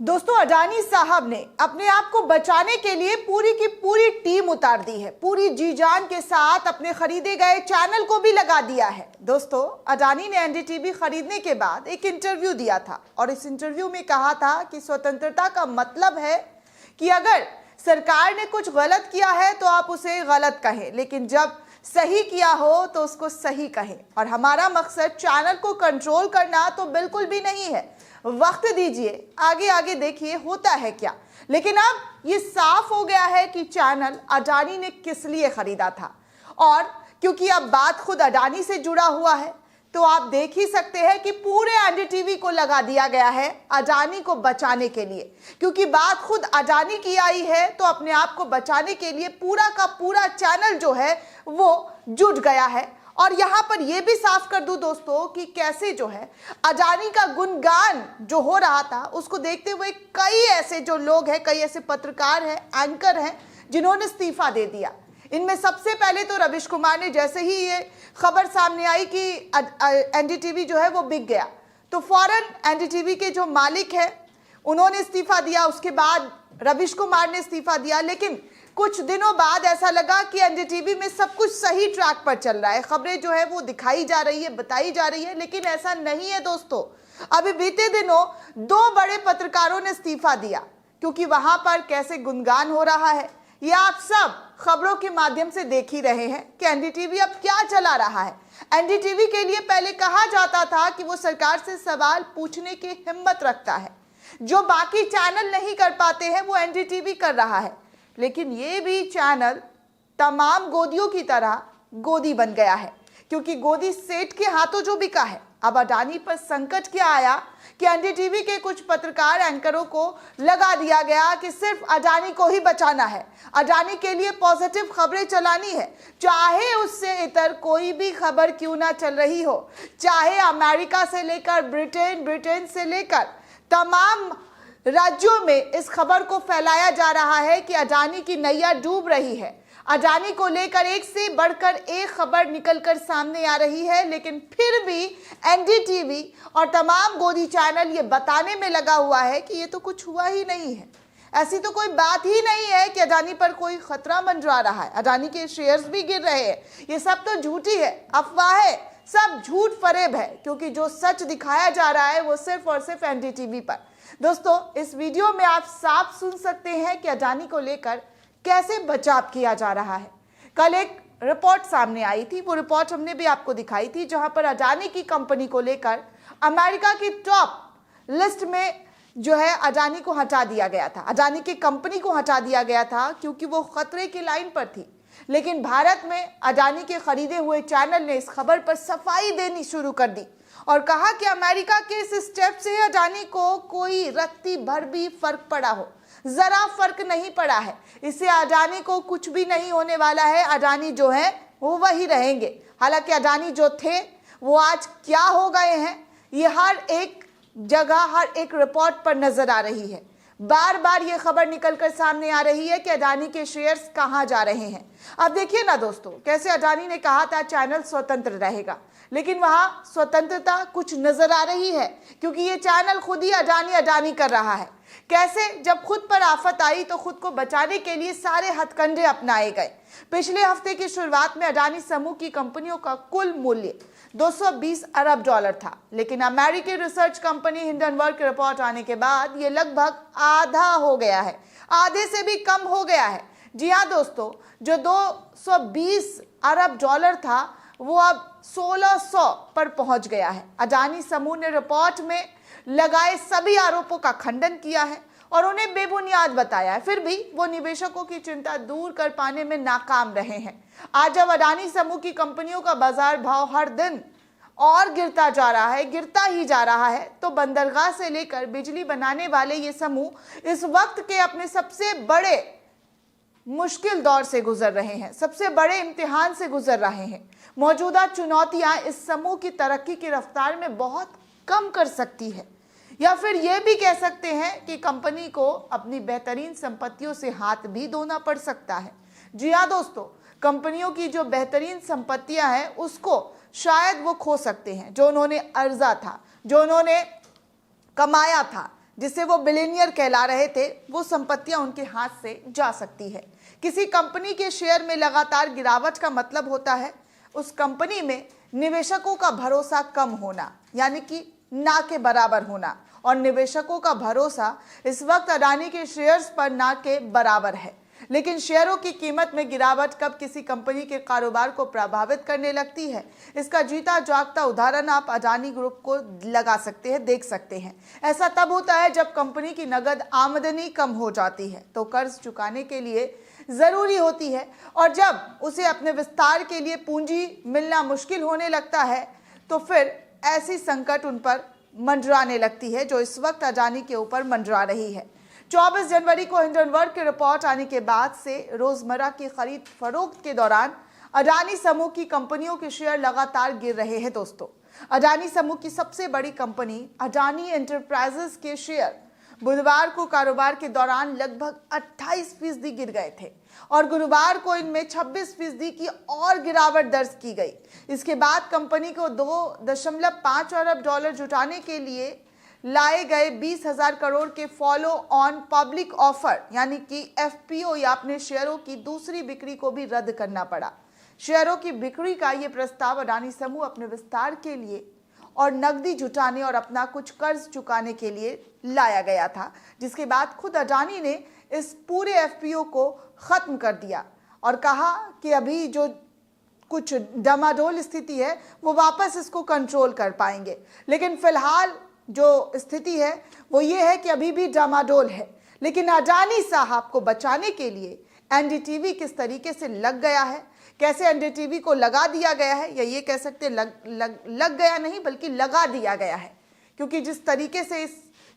दोस्तों, अडानी साहब ने अपने आप को बचाने के लिए पूरी की पूरी टीम उतार दी है। पूरी जी जान के साथ अपने खरीदे गए चैनल को भी लगा दिया है। दोस्तों, अडानी ने एनडीटीवी खरीदने के बाद एक इंटरव्यू दिया था और इस इंटरव्यू में कहा था कि स्वतंत्रता का मतलब है कि अगर सरकार ने कुछ गलत किया है तो आप उसे गलत कहें, लेकिन जब सही किया हो तो उसको सही कहें। और हमारा मकसद चैनल को कंट्रोल करना तो बिल्कुल भी नहीं है। वक्त दीजिए, आगे आगे देखिए होता है क्या। लेकिन अब ये साफ हो गया है कि चैनल अडानी ने किस लिए खरीदा था, और क्योंकि अब बात खुद अडानी से जुड़ा हुआ है तो आप देख ही सकते हैं कि पूरे एनडीटीवी को लगा दिया गया है अडानी को बचाने के लिए। क्योंकि बात खुद अडानी की आई है तो अपने आप को बचाने के लिए पूरा का पूरा चैनल जो है वो जुट गया है। और यहां पर यह भी साफ कर दूं दोस्तों कि कैसे जो है अडानी का गुणगान जो हो रहा था उसको देखते हुए कई ऐसे जो लोग हैं, कई ऐसे पत्रकार हैं, एंकर हैं जिन्होंने इस्तीफा दे दिया। इनमें सबसे पहले तो रविश कुमार ने, जैसे ही ये खबर सामने आई कि एनडीटीवी जो है वो बिक गया तो फौरन एनडीटीवी के जो मालिक है उन्होंने इस्तीफा दिया। उसके बाद रविश कुमार ने इस्तीफा दिया। लेकिन कुछ दिनों बाद ऐसा लगा कि एनडीटीवी में सब कुछ सही ट्रैक पर चल रहा है, खबरें जो है वो दिखाई जा रही है, बताई जा रही है, लेकिन ऐसा नहीं है दोस्तों। अभी बीते दिनों दो बड़े पत्रकारों ने इस्तीफा दिया क्योंकि वहां पर कैसे गुणगान हो रहा है ये आप सब खबरों के माध्यम से देख ही रहे हैं कि एनडीटीवी अब क्या चला रहा है। एनडीटीवी के लिए पहले कहा जाता था कि वो सरकार से सवाल पूछने की हिम्मत रखता है, जो बाकी चैनल नहीं कर पाते हैं वो एनडीटीवी कर रहा है। लेकिन ये भी चैनल तमाम गोदियों की तरह गोदी बन गया है, क्योंकि गोदी सेठ के हाथों जो बिका है। अब अडानी पर संकट क्या आया कि एनडीटीवी के कुछ पत्रकार एंकरों को लगा दिया गया कि सिर्फ अडानी को ही बचाना है, अडानी के लिए पॉजिटिव खबरें चलानी है, चाहे उससे इतर कोई भी खबर क्यों ना चल रही हो। चाहे अमेरिका से लेकर ब्रिटेन, ब्रिटेन से लेकर तमाम राज्यों में इस खबर को फैलाया जा रहा है कि अडानी की नैया डूब रही है। अडानी को लेकर एक से बढ़कर एक खबर निकलकर सामने आ रही है, लेकिन फिर भी एनडीटीवी और तमाम गोदी चैनल ये बताने में लगा हुआ है कि ये तो कुछ हुआ ही नहीं है, ऐसी तो कोई बात ही नहीं है कि अडानी पर कोई खतरा मंडरा रहा है, अडानी के शेयर्स भी गिर रहे हैं। ये सब तो झूठी है, अफवाह है, सब झूठ फरेब है, क्योंकि जो सच दिखाया जा रहा है वो सिर्फ और सिर्फ एनडीटीवी पर। दोस्तों, इस वीडियो में आप साफ सुन सकते हैं कि अडानी को लेकर कैसे बचाव किया जा रहा है। कल एक रिपोर्ट सामने आई थी, वो रिपोर्ट हमने भी आपको दिखाई थी, जहां पर अडानी की कंपनी को लेकर अमेरिका की टॉप लिस्ट में जो है अडानी को हटा दिया गया था, अडानी की कंपनी को हटा दिया गया था क्योंकि वो खतरे की लाइन पर थी। लेकिन भारत में अडानी के खरीदे हुए चैनल ने इस खबर पर सफाई देनी शुरू कर दी और कहा कि अमेरिका के इस स्टेप से अडानी को कोई रत्ती भर भी फर्क पड़ा हो, जरा फर्क नहीं पड़ा है, इससे अडानी को कुछ भी नहीं होने वाला है, अडानी जो है वो वही रहेंगे। हालांकि अडानी जो थे वो आज क्या हो गए हैं ये हर एक जगह, हर एक रिपोर्ट पर नजर आ रही है। बार बार ये खबर निकलकर सामने आ रही है कि अडानी के शेयर्स कहां जा रहे हैं। अब देखिए ना दोस्तों, कैसे अडानी ने कहा था चैनल स्वतंत्र रहेगा, लेकिन वहां स्वतंत्रता कुछ नजर आ रही है क्योंकि ये चैनल खुद ही अडानी अडानी कर रहा है। कैसे, जब खुद पर आफत आई तो खुद को बचाने के लिए सारे हथकंडे अपनाए गए। पिछले हफ्ते की शुरुआत में अडानी समूह की कंपनियों का कुल मूल्य 220 अरब डॉलर था, लेकिन अमेरिकी रिसर्च कंपनी हिंडनबर्ग की रिपोर्ट आने के बाद ये लगभग आधा हो गया है, आधे से भी कम हो गया है। जी हाँ दोस्तों, जो 220 अरब डॉलर था वो अब 1600 पर पहुंच गया है। अडानी समूह ने रिपोर्ट में लगाए सभी आरोपों का खंडन किया है और उन्हें बेबुनियाद बताया है, फिर भी वो निवेशकों की चिंता दूर कर पाने में नाकाम रहे हैं। आज जब अडानी समूह की कंपनियों का बाजार भाव हर दिन और गिरता जा रहा है, गिरता ही जा रहा है, तो बंदरगाह से लेकर बिजली बनाने वाले ये समूह इस वक्त के अपने सबसे बड़े मुश्किल दौर से गुजर रहे हैं, सबसे बड़े इम्तिहान से गुजर रहे हैं। मौजूदा चुनौतियां इस समूह की तरक्की की रफ्तार में बहुत कम कर सकती है, या फिर यह भी कह सकते हैं कि कंपनी को अपनी बेहतरीन संपत्तियों से हाथ भी धोना पड़ सकता है। जी हाँ दोस्तों, कंपनियों की जो बेहतरीन संपत्तियां हैं उसको शायद वो खो सकते हैं, जो उन्होंने अर्जा था, जो उन्होंने कमाया था, जिससे वो बिलियनियर कहला रहे थे, वो संपत्तियां उनके हाथ से जा सकती है। किसी कंपनी के शेयर में लगातार गिरावट का मतलब होता है उस कंपनी में निवेशकों का भरोसा कम होना, यानी कि ना के बराबर होना। और निवेशकों का भरोसा इस वक्त अडानी के शेयर्स पर ना के बराबर है। लेकिन शेयरों की कीमत में गिरावट कब किसी कंपनी के कारोबार को प्रभावित करने लगती है, इसका जीता जागता उदाहरण आप अडानी ग्रुप को लगा सकते हैं, देख सकते हैं। ऐसा तब होता है जब कंपनी की नगद आमदनी कम हो जाती है तो कर्ज चुकाने के लिए जरूरी होती है, और जब उसे अपने विस्तार के लिए पूंजी मिलना मुश्किल होने लगता है तो फिर ऐसी संकट उन पर मंडराने लगती है, जो इस वक्त अडानी के ऊपर मंडरा रही है। 24 जनवरी को हिंडनबर्ग की रिपोर्ट आने के बाद से रोजमर्रा की खरीद फरोख्त के दौरान अडानी समूह की कंपनियों के शेयर लगातार गिर रहे हैं। दोस्तों, अडानी समूह की सबसे बड़ी कंपनी अडानी एंटरप्राइजेस के शेयर बुधवार को कारोबार के दौरान लगभग 28% गिर गए थे और गुरुवार को इनमें 26% की और गिरावट दर्ज की गई। इसके बाद कंपनी को $2.5 अरब जुटाने के लिए लाए गए 20,000 करोड़ के फॉलो ऑन पब्लिक ऑफर यानी कि एफपीओ या अपने शेयरों की दूसरी बिक्री को भी रद्द करना पड़ा। शेयरों की बिक्री का ये प्रस्ताव अडानी समूह अपने विस्तार के लिए और नकदी जुटाने और अपना कुछ कर्ज चुकाने के लिए लाया गया था, जिसके बाद खुद अडानी ने इस पूरे एफपीओ को खत्म कर दिया और कहा कि अभी जो कुछ डामाडोल स्थिति है वो वापस इसको कंट्रोल कर पाएंगे। लेकिन फिलहाल जो स्थिति है वो ये है कि अभी भी डामाडोल है। लेकिन अडानी साहब को बचाने के लिए एनडीटीवी किस तरीके से लग गया है, कैसे एनडीटीवी को लगा दिया गया है, या ये कह सकते लग गया नहीं बल्कि लगा दिया गया है, क्योंकि जिस तरीके से इस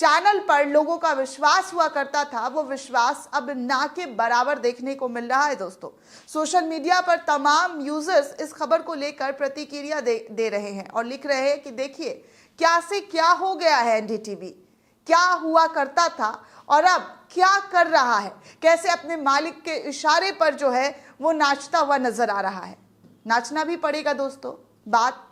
चैनल पर लोगों का विश्वास हुआ करता था वो विश्वास अब ना के बराबर देखने को मिल रहा है। दोस्तों, सोशल मीडिया पर तमाम यूजर्स इस खबर को लेकर प्रतिक्रिया दे रहे हैं और लिख रहे हैं कि देखिए क्या से क्या हो गया है, एनडीटीवी क्या हुआ करता था और अब क्या कर रहा है, कैसे अपने मालिक के इशारे पर जो है वो नाचता हुआ नजर आ रहा है। नाचना भी पड़ेगा दोस्तों, बात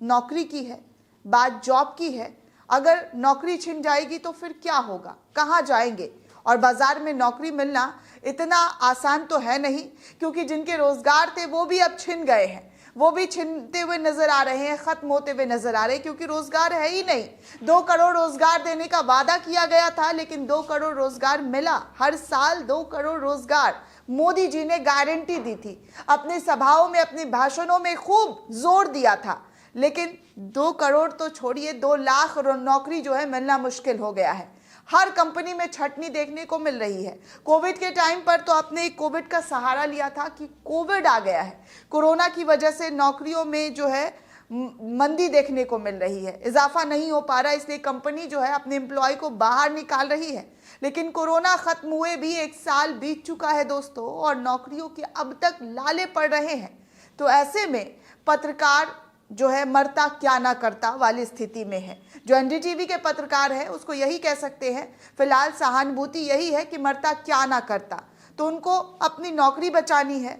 नौकरी की है, बात जॉब की है। अगर नौकरी छिन जाएगी तो फिर क्या होगा, कहाँ जाएंगे? और बाजार में नौकरी मिलना इतना आसान तो है नहीं, क्योंकि जिनके रोजगार थे वो भी अब छिन गए हैं, वो भी छिनते हुए नजर आ रहे हैं, खत्म होते हुए नजर आ रहे हैं, क्योंकि रोजगार है ही नहीं। 2 करोड़ रोजगार देने का वादा किया गया था, लेकिन 2 करोड़ रोजगार मिला? हर साल 2 करोड़ रोजगार मोदी जी ने गारंटी दी थी, अपनी सभाओं में, अपने भाषणों में खूब जोर दिया था। लेकिन 2 करोड़ तो छोड़िए, 2 लाख नौकरी जो है मिलना मुश्किल हो गया है। हर कंपनी में छटनी देखने को मिल रही है। कोविड के टाइम पर तो आपने कोविड का सहारा लिया था कि कोविड आ गया है, कोरोना की वजह से नौकरियों में जो है मंदी देखने को मिल रही है, इजाफा नहीं हो पा रहा, इसलिए कंपनी जो है अपने एम्प्लॉय को बाहर निकाल रही है। लेकिन कोरोना खत्म हुए भी 1 साल बीत चुका है दोस्तों, और नौकरियों के अब तक लाले पड़ रहे हैं। तो ऐसे में पत्रकार जो है मरता क्या ना करता वाली स्थिति में है। जो एनडीटीवी के पत्रकार है उसको यही कह सकते हैं, फिलहाल सहानुभूति यही है कि मरता क्या ना करता। तो उनको अपनी नौकरी बचानी है,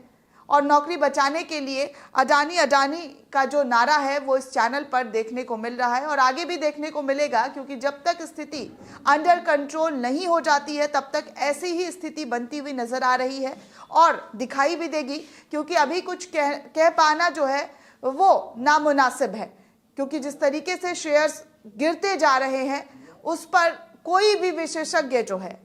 और नौकरी बचाने के लिए अडानी का जो नारा है वो इस चैनल पर देखने को मिल रहा है और आगे भी देखने को मिलेगा, क्योंकि जब तक स्थिति अंडर कंट्रोल नहीं हो जाती है तब तक ऐसी ही स्थिति बनती हुई नजर आ रही है और दिखाई भी देगी, क्योंकि अभी कुछ कह पाना जो है वो नामुनासिब है, क्योंकि जिस तरीके से शेयर्स गिरते जा रहे हैं उस पर कोई भी विशेषज्ञ जो है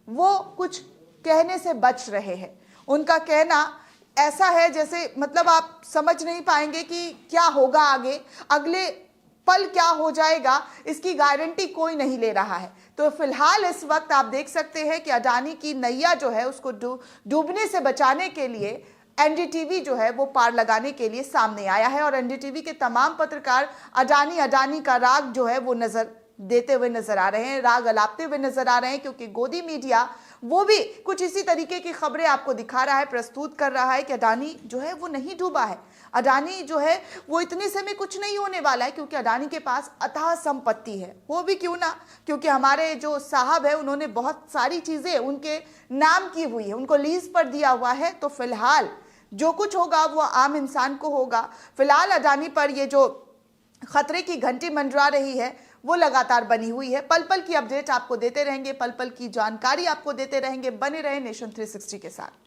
वो कुछ कहने से बच रहे हैं। उनका कहना ऐसा है जैसे मतलब आप समझ नहीं पाएंगे कि क्या होगा आगे, अगले पल क्या हो जाएगा, इसकी गारंटी कोई नहीं ले रहा है। तो फिलहाल इस वक्त आप देख सकते हैं कि अडानी की नैया जो है उसको डूबने से बचाने के लिए एनडीटीवी जो है वो पार लगाने के लिए सामने आया है, और एनडीटीवी के तमाम पत्रकार अडानी का राग जो है वो देते हुए नजर आ रहे हैं, राग अलापते हुए नजर आ रहे हैं, क्योंकि गोदी मीडिया वो भी कुछ इसी तरीके की खबरें आपको दिखा रहा है, प्रस्तुत कर रहा है कि अडानी जो है वो नहीं डूबा है, अडानी जो है वो इतने समय कुछ नहीं होने वाला है, क्योंकि अडानी के पास अथाह संपत्ति है। वो भी क्यों ना, क्योंकि हमारे जो साहब है उन्होंने बहुत सारी चीजें उनके नाम की हुई है, उनको लीज पर दिया हुआ है। तो फिलहाल जो कुछ होगा वो आम इंसान को होगा। फिलहाल अडानी पर ये जो खतरे की घंटी मंडरा रही है वो लगातार बनी हुई है। पल पल की अपडेट आपको देते रहेंगे, पल पल की जानकारी आपको देते रहेंगे। बने रहे नेशन 360 के साथ।